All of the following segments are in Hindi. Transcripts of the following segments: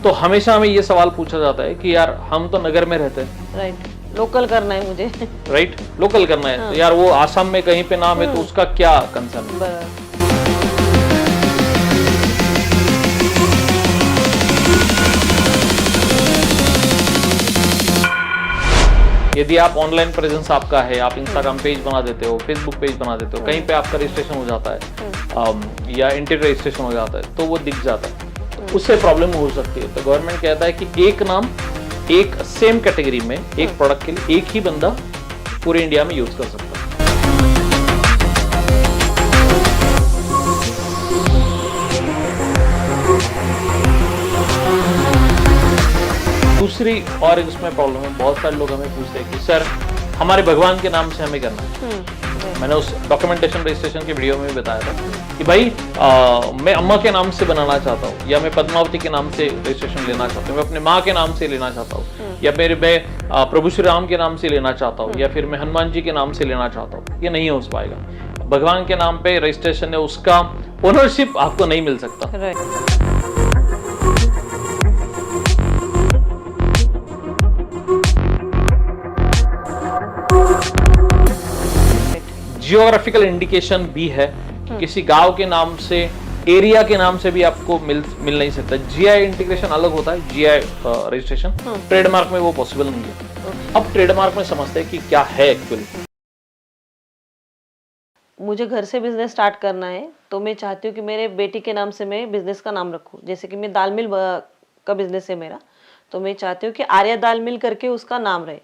तो हमेशा हमें ये सवाल पूछा जाता है कि यार हम तो नगर में रहते हैं, राइट, लोकल करना है मुझे। राइट, लोकल करना है। तो यार वो आसाम में कहीं पे नाम है तो उसका क्या कंसर्न है? बराबर। यदि आप ऑनलाइन प्रेजेंस आपका है, आप इंस्टाग्राम पेज बना देते हो, फेसबुक पेज बना देते हो, कहीं पे आपका रजिस्ट्रेशन हो जाता है या इंटरनेट रजिस्ट्रेशन हो जाता है तो वो दिख जाता है, तो उससे प्रॉब्लम हो सकती है। तो गवर्नमेंट कहता है कि एक नाम एक सेम कैटेगरी में एक प्रोडक्ट के लिए एक ही बंदा पूरे इंडिया में यूज कर सकता है। दूसरी और इसमें प्रॉब्लम है, बहुत सारे लोग हमें पूछते हैं कि सर हमारे भगवान के नाम से हमें करना है। मैंने उस डॉक्यूमेंटेशन रजिस्ट्रेशन के वीडियो में भी बताया था कि भाई मैं अम्मा के नाम से बनाना चाहता हूँ, या मैं पद्मावती के नाम से रजिस्ट्रेशन लेना चाहता हूँ, मैं अपने माँ के नाम से लेना चाहता हूँ, या मैं प्रभु श्री राम के नाम से लेना चाहता हूँ, या फिर मैं हनुमान जी के नाम से लेना चाहता हूँ। ये नहीं हो पाएगा। भगवान के नाम पे रजिस्ट्रेशन है, उसका ओनरशिप आपको नहीं मिल सकता। जियोग्राफिकल इंडिकेशन भी है, किसी गांव के नाम से, एरिया के नाम से भी आपको मिल नहीं सकता। जीआई इंटीग्रेशन अलग होता है, जीआई रजिस्ट्रेशन। ट्रेडमार्क में वो पॉसिबल नहीं है। अब ट्रेडमार्क में समझते हैं कि क्या है एक्चुअली। मुझे घर से बिजनेस स्टार्ट करना है, तो मैं चाहती हूँ कि मेरे बेटी के नाम से मैं बिजनेस का नाम रखूँ। जैसे कि मैं दाल मिल का बिजनेस है मेरा, तो मैं चाहती हूँ कि आर्या दाल मिल करके उसका नाम रहे।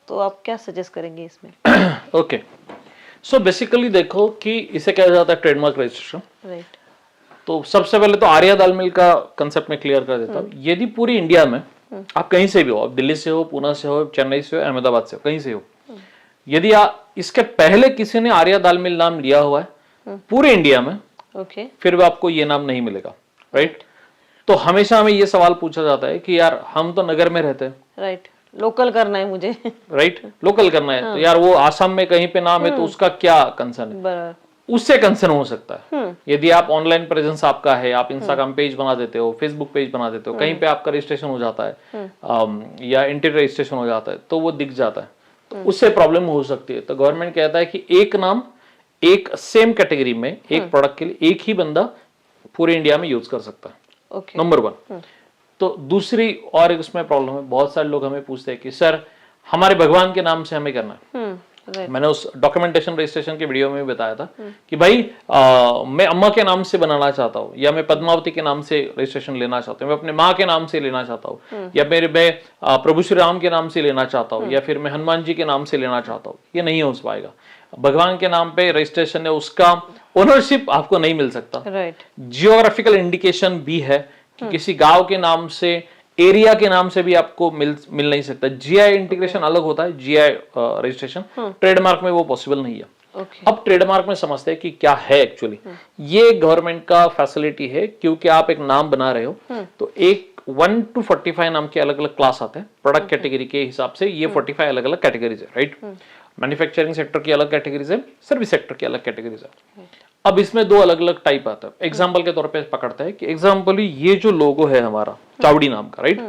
तो आप क्या सजेस्ट करेंगे इसमें? ओके, सो बेसिकली देखो कि इसे कहा जाता है ट्रेडमार्क रजिस्ट्रेशन। राइट। तो सबसे पहले तो आर्या दाल मिल का कंसेप्ट में क्लियर कर देता हूँ। यदि पूरी इंडिया में आप कहीं से भी हो, आप दिल्ली से हो, पुणे से हो, चेन्नई से हो, अहमदाबाद से हो, कहीं से हो, यदि इसके पहले किसी ने आर्या दाल मिल नाम लिया हुआ है पूरे इंडिया में, फिर भी आपको ये नाम नहीं मिलेगा। राइट। तो हमेशा हमें ये सवाल पूछा जाता है कि यार हम तो नगर में रहते हैं, राइट, लोकल करना है मुझे। राइट, लोकल करना है। तो यार वो आसाम में कहीं पे नाम है तो उसका क्या कंसर्न है? बराबर। उससे कंसर्न हो सकता है। यदि आप ऑनलाइन प्रेजेंस आपका है, आप इंस्टाग्राम पेज बना देते हो, फेसबुक पेज बना देते हो, कहीं पे आपका रजिस्ट्रेशन हो जाता है या इंटरनेट रजिस्ट्रेशन हो जाता है तो वो दिख जाता है, तो उससे प्रॉब्लम हो सकती है। तो गवर्नमेंट कहता है कि एक नाम एक सेम कैटेगरी में एक प्रोडक्ट के लिए एक ही बंदा पूरे इंडिया में यूज कर सकता है। नंबर 1। तो दूसरी और इसमें प्रॉब्लम है, बहुत सारे लोग हमें पूछते हैं कि सर हमारे भगवान के नाम से हमें करना है। मैंने उस डॉक्यूमेंटेशन रजिस्ट्रेशन के वीडियो में भी बताया था कि भाई मैं अम्मा के नाम से बनाना चाहता हूँ, या मैं पद्मावती के नाम से रजिस्ट्रेशन लेना चाहता हूँ, मैं अपने माँ के नाम से लेना चाहता हूँ, या मैं प्रभु श्री राम के नाम से लेना चाहता हूँ, या फिर मैं हनुमान जी के नाम से लेना चाहता हूँ। ये नहीं हो पाएगा। भगवान के नाम पे रजिस्ट्रेशन है, उसका ओनरशिप आपको नहीं मिल सकता। जियोग्राफिकल इंडिकेशन भी है कि किसी गांव के नाम से, एरिया के नाम से भी आपको मिल नहीं सकता। जीआई इंटीग्रेशन अलग होता है, जीआई रजिस्ट्रेशन। ट्रेडमार्क में वो पॉसिबल नहीं है। अब ट्रेडमार्क में समझते हैं कि क्या है एक्चुअली। ये गवर्नमेंट का फैसिलिटी है, क्योंकि आप एक नाम बना रहे हो तो एक 1 to 45 नाम के अलग अलग क्लास आते हैं प्रोडक्ट कैटेगरी के हिसाब से। ये 45 अलग अलग कैटेगरीज है। राइट। मैन्युफैक्चरिंग सेक्टर की अलग कैटेगरीज है, सर्विस सेक्टर की अलग कैटेगरीज है। अब इसमें 2 अलग अलग टाइप आता है। एग्जाम्पल के तौर पे पकड़ता है कि एग्जाम्पली ये जो लोगो है हमारा चावड़ी नाम का, राइट,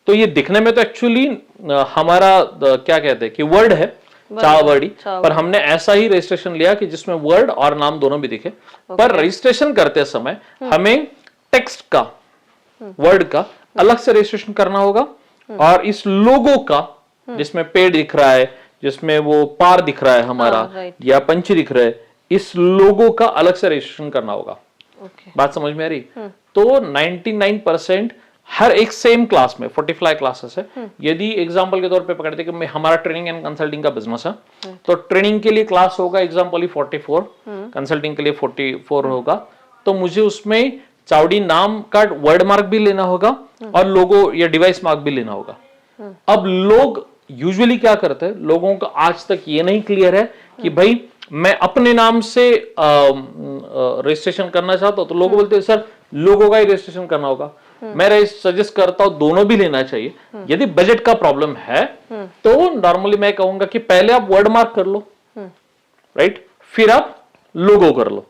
तो ये दिखने में तो एक्चुअली हमारा क्या कहते हैं कि वर्ड है चावड़ी, पर हमने ऐसा ही रजिस्ट्रेशन लिया कि जिसमें वर्ड और नाम दोनों भी दिखे। पर रजिस्ट्रेशन करते समय हमें टेक्स्ट का, वर्ड का अलग से रजिस्ट्रेशन करना होगा, और इस लोगो का जिसमें पेड़ दिख रहा है, जिसमें वो पार दिख रहा है हमारा, या पंछी दिख रहा है, इस लोगो का अलग से रजिस्ट्रेशन करना होगा। बात समझ में आ रही? तो 99% हर एक सेम क्लास में 45 क्लासेस है। यदि एग्जांपल के तौर पे पकड़ते कि हमारा ट्रेनिंग एंड कंसल्टिंग का बिजनेस है, तो ट्रेनिंग के लिए क्लास होगा एग्जांपल 44, कंसल्टिंग के लिए 44 होगा। तो मुझे उसमें चावड़ी नाम का वर्ड मार्क भी लेना होगा और लोगो या डिवाइस मार्क भी लेना होगा। अब लोग यूजुअली क्या करते हैं, लोगों का आज तक ये नहीं क्लियर है कि भाई मैं अपने नाम से रजिस्ट्रेशन करना चाहता हूं, तो लोग बोलते हैं सर लोगों का ही रजिस्ट्रेशन करना होगा। मैं सजेस्ट करता हूं दोनों भी लेना चाहिए। यदि बजट का प्रॉब्लम है तो नॉर्मली मैं कहूंगा कि पहले आप वर्ड मार्क कर लो, राइट, फिर आप लोगो कर लो।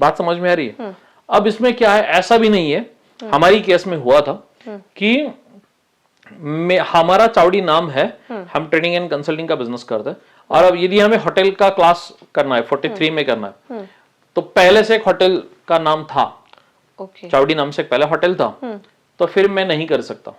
बात समझ में आ रही है? अब इसमें क्या है, ऐसा भी नहीं है, हमारी केस में हुआ था कि हमारा चावड़ी नाम है, हम ट्रेनिंग एंड कंसल्टिंग का बिजनेस करते हैं, और अब यदि हमें होटल का क्लास करना है 43 में करना है, तो पहले से एक होटल का नाम था, चावड़ी नाम से पहले होटल था, तो फिर मैं नहीं कर सकता।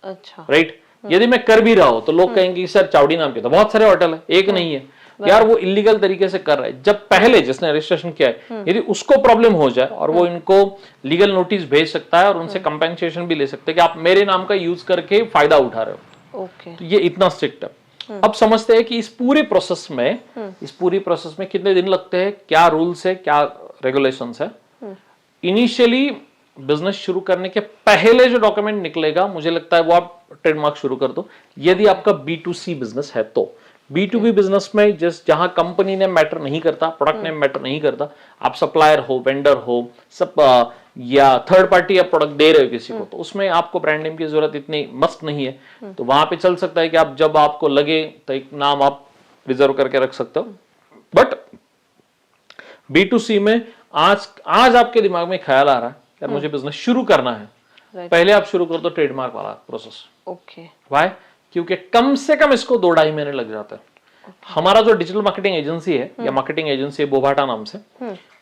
अच्छा, राइट। यदि मैं कर भी रहा हूं तो लोग कहेंगे कि सर चावड़ी नाम के तो बहुत सारे होटल है, एक नहीं है यार, वो इलीगल तरीके से कर रहा है। जब पहले जिसने रजिस्ट्रेशन किया है यदि उसको प्रॉब्लम हो जाए और वो इनको लीगल नोटिस भेज सकता है और उनसे कंपेंसेशन भी ले सकते हैं कि आप मेरे नाम का यूज करके फायदा उठा रहे हो। ओके, तो ये इतना स्ट्रिक्ट है। अब समझते हैं कि इस पूरे प्रोसेस में कितने दिन लगते हैं, क्या रूल्स है, क्या रेगुलेशंस है। इनिशियली बिजनेस शुरू करने के पहले जो डॉक्यूमेंट निकलेगा, मुझे लगता है वो आप ट्रेडमार्क शुरू कर दो, यदि आपका B2C बिजनेस है तो। B2B बिजनेस में जहां कंपनी ने मैटर नहीं करता, प्रोडक्ट ने मैटर नहीं करता, आप सप्लायर हो, वेंडर हो, सब या थर्ड पार्टी आप प्रोडक्ट दे रहे हो किसी को, तो उसमें आपको ब्रांड नेम की जरूरत इतनी मस्त नहीं है। तो वहां पे चल सकता है कि आप जब आपको लगे तो एक नाम आप रिजर्व करके रख सकते हो। बट B2C में आज आपके दिमाग में ख्याल आ रहा है यार मुझे बिजनेस शुरू करना है, पहले आप शुरू कर दो ट्रेडमार्क वाला प्रोसेस। Okay, Y? क्योंकि कम से कम इसको 2-2.5 महीने लग जाते हैं। हमारा जो डिजिटल मार्केटिंग एजेंसी है या मार्केटिंग एजेंसी है बोबाटा नाम से,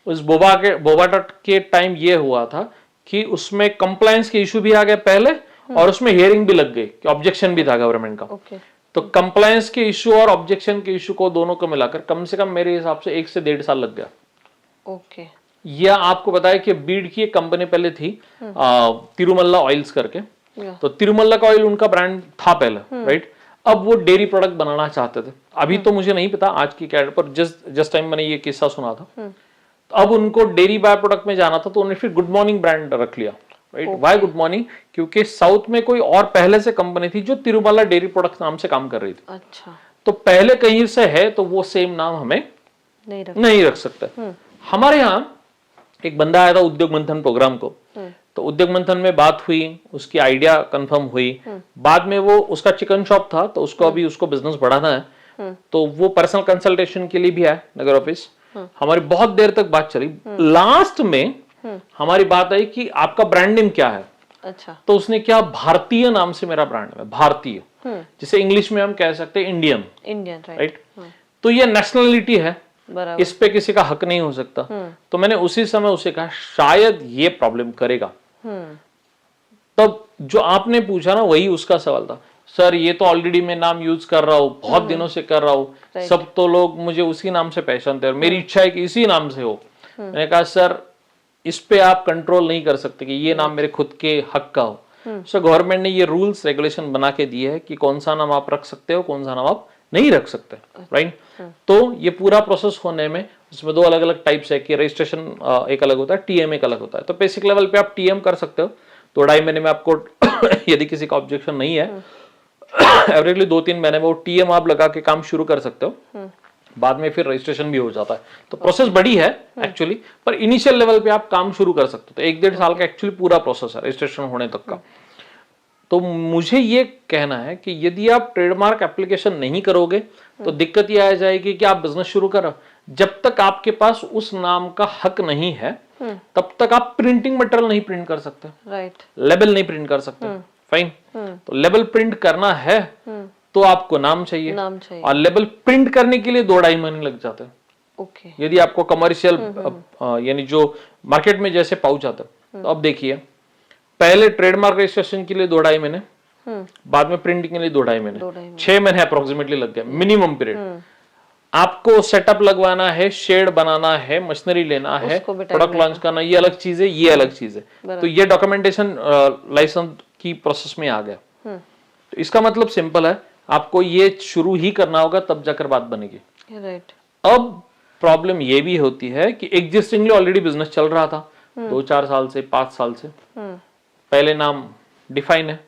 उस बोबाटा के टाइम ये हुआ था कि उसमें कंप्लायंस के इशू भी आ गए पहले, और उसमें हियरिंग भी लग गई कि ऑब्जेक्शन भी था गवर्नमेंट का। तो कंप्लायंस के इशू और ऑब्जेक्शन के इशू को दोनों को मिलाकर कम से कम मेरे हिसाब से 1 से 1.5 साल लग गया। ओके, यह आपको बताया कि बीड की एक कंपनी पहले थी तिरुमल्ला ऑयल्स करके, तो तिरुमल्ला का ऑयल उनका ब्रांड था पहले, राइट। अब वो डेयरी प्रोडक्ट बनाना चाहते थे, अभी तो मुझे नहीं पता आज की कैड पर, जस्ट टाइम मैंने ये किस्सा सुना था। तो अब उनको डेयरी बाय प्रोडक्ट में जाना था, तो उन्होंने फिर गुड मॉर्निंग ब्रांड रख लिया, राइट। Why good morning? क्योंकि साउथ में कोई और पहले से कंपनी थी जो तिरुमल्ला डेयरी प्रोडक्ट नाम से काम कर रही थी। अच्छा, तो पहले कहीं से है तो वो सेम नाम हमें नहीं रख सकते। हमारे यहाँ एक बंदा आया था उद्योग मंथन प्रोग्राम को, तो उद्योग मंथन में बात हुई, उसकी आइडिया कंफर्म हुई। बाद में वो उसका चिकन शॉप था, तो उसको अभी उसको बिजनेस बढ़ाना है, तो वो पर्सनल कंसल्टेशन के लिए भी आया नगर ऑफिस। हमारी बहुत देर तक बात चली। लास्ट में हमारी बात आई कि आपका ब्रांड नेम क्या है। अच्छा, तो उसने क्या, भारतीय नाम से मेरा ब्रांड है, भारतीय, जिसे इंग्लिश में हम कह सकते हैं इंडियन, राइट। तो ये नेशनलिटी है, इस पे किसी का हक नहीं हो सकता। तो मैंने उसी समय उसे कहा शायद ये प्रॉब्लम करेगा। तब जो आपने पूछा ना वही उसका सवाल था, सर ये तो ऑलरेडी मैं नाम यूज कर रहा हूं, बहुत दिनों से कर रहा हूं, सब तो लोग मुझे उसी नाम से पहचानते हैं और मेरी इच्छा है कि इसी नाम से हो। मैंने कहा सर इस पे आप कंट्रोल नहीं कर सकते कि ये नाम मेरे खुद के हक का हो। सो गवर्नमेंट ने ये रूल्स रेगुलेशन बना के दिए है कि कौन सा नाम आप रख सकते हो, कौन सा नाम आप नहीं रख सकते, राइट। तो ये पूरा प्रोसेस होने में उसमें 2 अलग अलग टाइप्स है कि रजिस्ट्रेशन एक अलग होता है, टीएम एक अलग होता है। तो बेसिक लेवल पे आप टीएम कर सकते हो, 2-2.5 महीने में आपको यदि किसी का ऑब्जेक्शन नहीं है, एवरेजली 2-3 महीने में वो टीएम आप लगा के काम शुरू कर सकते हो। बाद में फिर रजिस्ट्रेशन भी हो जाता है। तो प्रोसेस बड़ी है एक्चुअली, पर इनिशियल लेवल पे आप काम शुरू कर सकते हो। तो 1-1.5 साल का एक्चुअली पूरा प्रोसेस है रजिस्ट्रेशन होने तक का। तो मुझे ये कहना है कि यदि आप ट्रेडमार्क एप्लीकेशन नहीं करोगे तो दिक्कत ये आ जाएगी कि आप बिजनेस शुरू करो, जब तक आपके पास उस नाम का हक नहीं है तब तक आप प्रिंटिंग मटेरियल नहीं प्रिंट कर सकते, राइट, लेबल नहीं प्रिंट कर सकते। फाइन। तो लेबल प्रिंट करना है तो आपको नाम चाहिए, और लेबल प्रिंट करने के लिए 2-2.5 महीने लग जाते हैं। ओके, यदि आपको कमर्शियल यानी जो मार्केट में जैसे पाउच आता है, तो अब देखिए पहले ट्रेडमार्क रजिस्ट्रेशन के लिए 2-2.5 महीने, बाद में प्रिंटिंग के लिए 2-2.5 महीने, 6 महीने अप्रोक्सीमेटली लग गए मिनिमम पीरियड। आपको सेटअप लगवाना है, शेड बनाना है, मशीनरी लेना है, प्रोडक्ट लॉन्च करना, ये अलग चीज है, ये अलग चीज है। तो ये डॉक्यूमेंटेशन लाइसेंस की प्रोसेस में आ गया। तो इसका मतलब सिंपल है, आपको ये शुरू ही करना होगा तब जाकर बात बनेगी, राइट। अब प्रॉब्लम ये भी होती है कि एग्जिस्टिंगली ऑलरेडी बिजनेस चल रहा था 2-4 साल से, 5 साल से, पहले नाम डिफाइन है।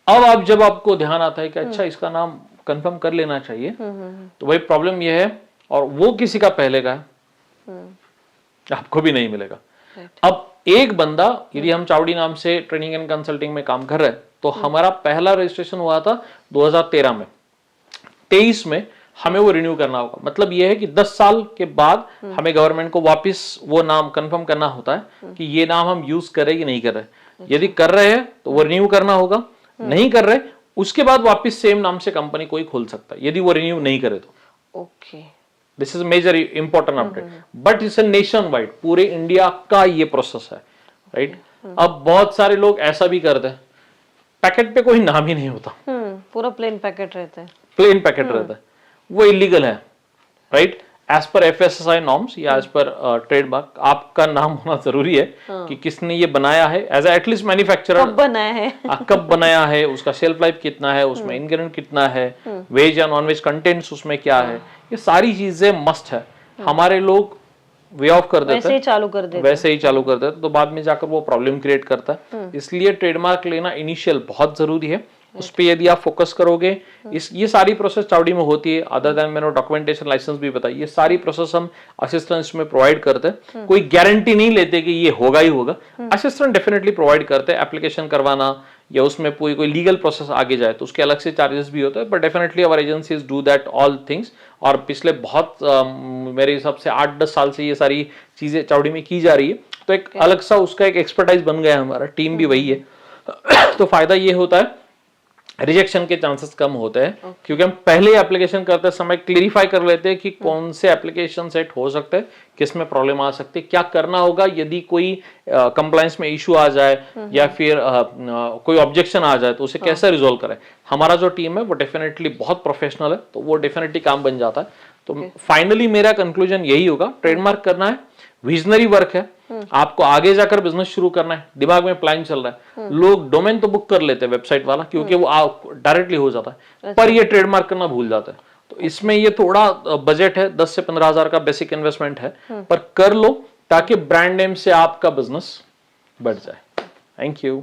अब आप जब आपको ध्यान आता है कि अच्छा इसका नाम कंफर्म कर लेना चाहिए, तो वही प्रॉब्लम ये है, और वो किसी का पहले का है, आपको भी नहीं मिलेगा। अब एक बंदा, यदि हम चावड़ी नाम से ट्रेनिंग एंड कंसल्टिंग में काम कर रहे हैं, तो हमारा पहला रजिस्ट्रेशन हुआ था 2013 में, 23 में हमें वो रिन्यू करना होगा। मतलब ये है कि 10 साल के बाद हमें गवर्नमेंट को वापस वो नाम कंफर्म करना होता है कि ये नाम हम यूज करें कि नहीं कर रहे। यदि कर रहे हैं तो वो रिन्यू करना होगा, नहीं कर रहे उसके बाद वापस सेम नाम से कंपनी कोई खोल सकता है यदि वो रिन्यू नहीं करे तो। Okay, this is major important update, but it's nationwide, पूरे इंडिया का ये प्रोसेस है, राइट। अब बहुत सारे लोग ऐसा भी करते हैं, पैकेट पे कोई नाम ही नहीं होता, पूरा प्लेन पैकेट रहता है, प्लेन पैकेट रहता है, वो इलीगल है, right. As per FSSAI norms या एज पर ट्रेडमार्क आपका नाम होना जरूरी है कि किसने ये बनाया है, एज एटलीस्ट मैन्युफैक्चरर कब बनाया है, कब बनाया है, उसका शेल्फ लाइफ कितना है, उसमें इंग्रेडिएंट कितना है, वेज या नॉन वेज कंटेंट्स उसमें क्या है, ये सारी चीजें मस्ट है। हमारे लोग वे ऑफ कर देते वैसे ही चालू कर देते वैसे ही चालू कर देते तो बाद में जाकर वो प्रॉब्लम क्रिएट करता है। इसलिए ट्रेडमार्क लेना इनिशियल बहुत जरूरी है, उस पे यदि आप फोकस करोगे, ये सारी प्रोसेस चावड़ी में होती है। अदर देन मैंने डॉक्यूमेंटेशन लाइसेंस भी बताई, ये सारी प्रोसेस हम असिस्टेंट्स में प्रोवाइड करते हैं। कोई गारंटी नहीं लेते कि ये होगा ही होगा, असिस्टेंट डेफिनेटली प्रोवाइड करते हैं। एप्लीकेशन करवाना या उसमें पूरी कोई लीगल प्रोसेस आगे जाए तो उसके अलग से चार्जेस भी होते हैं, but definitely our agencies do that all things. और पिछले बहुत मेरे हिसाब से 8-10 साल से ये सारी चीजें चावड़ी में की जा रही है, तो एक अलग सा उसका एक एक्सपर्टाइज बन गया है, हमारा टीम भी वही है। तो फायदा ये होता है, रिजेक्शन के चांसेस कम होते हैं, क्योंकि हम पहले एप्लीकेशन करते समय क्लियरिफाई कर लेते हैं कि कौन से एप्लीकेशन सेट हो सकते हैं, किस में प्रॉब्लम आ सकती है, क्या करना होगा यदि कोई कंप्लायंस में इशू आ जाए या फिर कोई ऑब्जेक्शन आ जाए तो उसे कैसे रिजोल्व करें। हमारा जो टीम है वो डेफिनेटली बहुत प्रोफेशनल है, तो वो डेफिनेटली काम बन जाता है। तो फाइनली मेरा कंक्लूजन यही होगा, ट्रेडमार्क करना है, विजनरी वर्क है, आपको आगे जाकर बिजनेस शुरू करना है, दिमाग में प्लान चल रहा है। लोग डोमेन तो बुक कर लेते हैं वेबसाइट वाला, क्योंकि वो डायरेक्टली हो जाता है, पर ये ट्रेडमार्क करना भूल जाता है। तो इसमें ये थोड़ा बजट है, 10 से 15 हजार का बेसिक इन्वेस्टमेंट है, पर कर लो ताकि ब्रांड नेम से आपका बिजनेस बढ़ जाए। Thank you.